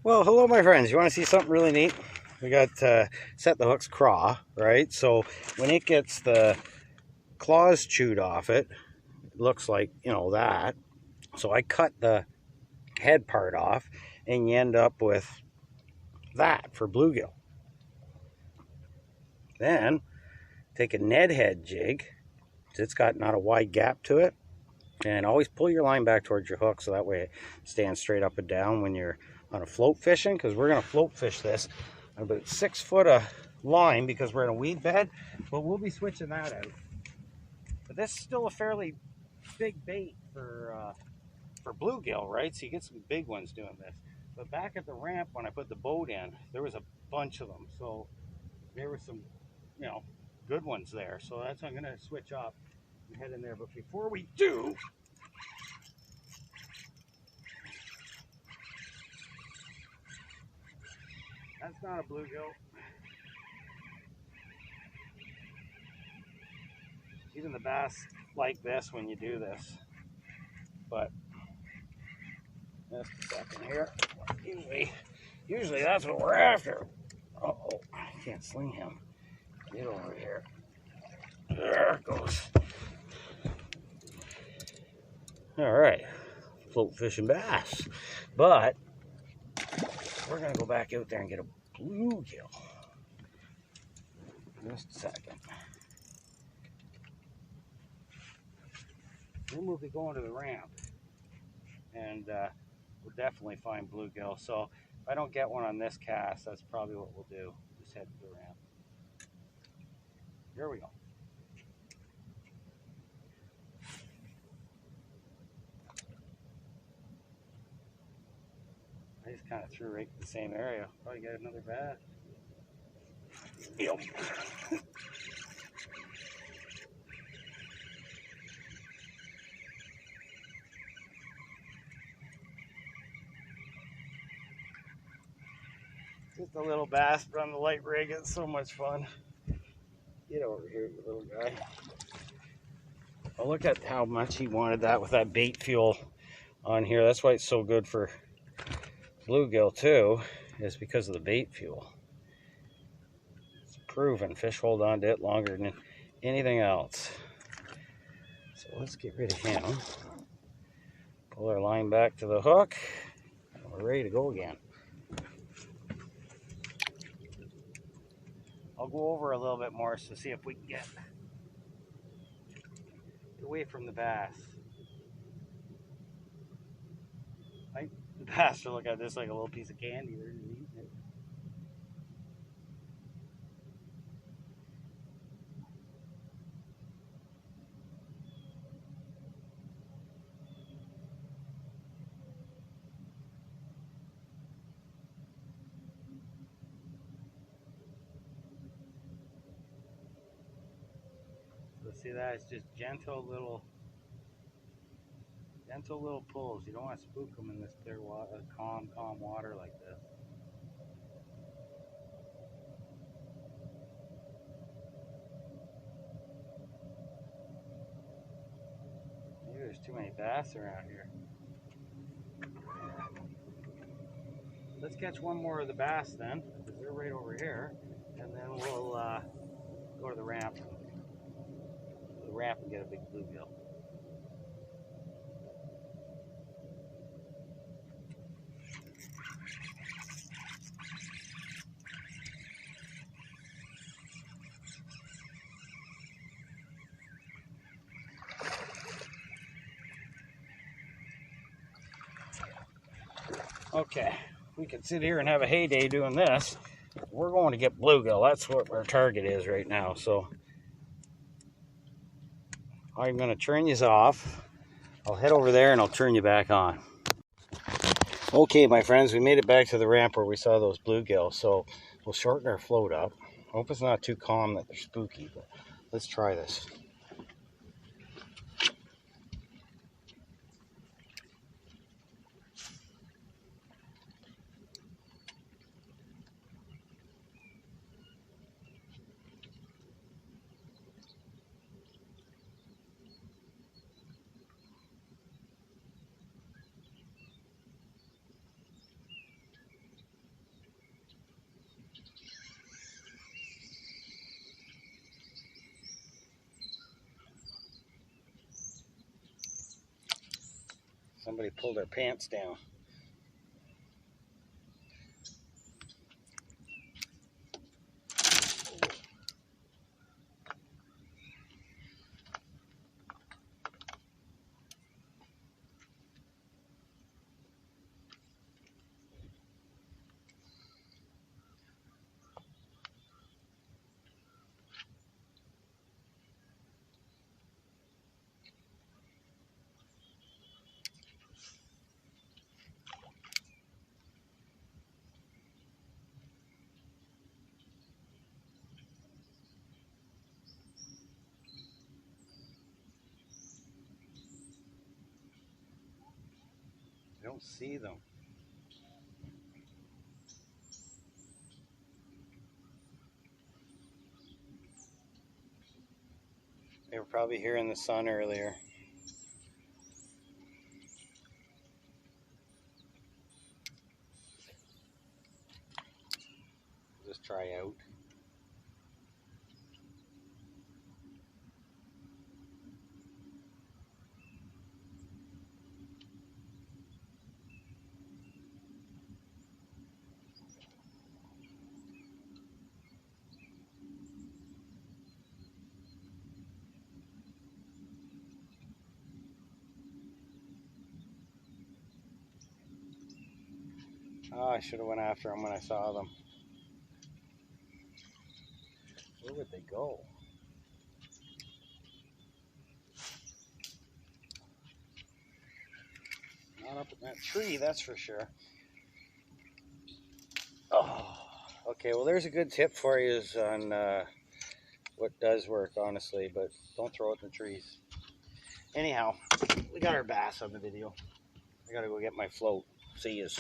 Well, hello my friends. You want to see something really neat? We got set the hook's craw, right? So when it gets the claws chewed off it, it looks like, that. So I cut the head part off and you end up with that for bluegill. Then take a Ned head jig. It's got not a wide gap to it. And always pull your line back towards your hook so that way it stands straight up and down when you're on a float fishing, because we're going to float fish this about 6 foot of line because we're in a weed bed, but we'll be switching that out. But this is still a fairly big bait for bluegill, right? So you get some big ones doing this. But back at the ramp when I put the boat in, there was a bunch of them. So there were some, good ones there. So that's why I'm going to switch up and head in there. But before we do, that's not a bluegill. Even the bass like this when you do this. But just a second here. Usually that's what we're after. Uh-oh, I can't sling him. Get over here. There it goes. All right, float fishing bass. But we're gonna go back out there and get a bluegill. Just a second. Then we'll be going to the ramp, and we'll definitely find bluegill. So if I don't get one on this cast, that's probably what we'll do. Just head to the ramp. Here we go. I just kind of threw right in the same area. Probably get another bass. Yep. Just a little bass, but on the light rig, it's so much fun. Get over here, you little guy. Oh, look at how much he wanted that with that bait fuel on here. That's why it's so good for bluegill too, is because of the bait fuel. It's proven fish hold on to it longer than anything else. So let's get rid of him. Pull our line back to the hook, and we're ready to go again. I'll go over a little bit more to see if we can get away from the bass. Like the bass are looking at this like a little piece of candy. They're just eating it. So see that? It's just gentle little pulls. You don't want to spook them in this clear water, calm water like this. Maybe there's too many bass around here. Let's catch one more of the bass then, because they're right over here, and then we'll go to the ramp. And get a big bluegill. Okay, we can sit here and have a heyday doing this. We're going to get bluegill. That's what our target is right now. So I'm going to turn you off. I'll head over there and I'll turn you back on. Okay, my friends, we made it back to the ramp where we saw those bluegill. So we'll shorten our float up. Hope it's not too calm that they're spooky, but let's try this. Somebody pulled their pants down. I don't see them. They were probably here in the sun earlier. Just try out. Oh, I should have went after them when I saw them. Where would they go? Not up in that tree, that's for sure. Oh, okay. Well, there's a good tip for you on what does work, honestly, but don't throw it in the trees. Anyhow, we got our bass on the video. I gotta go get my float. See yous.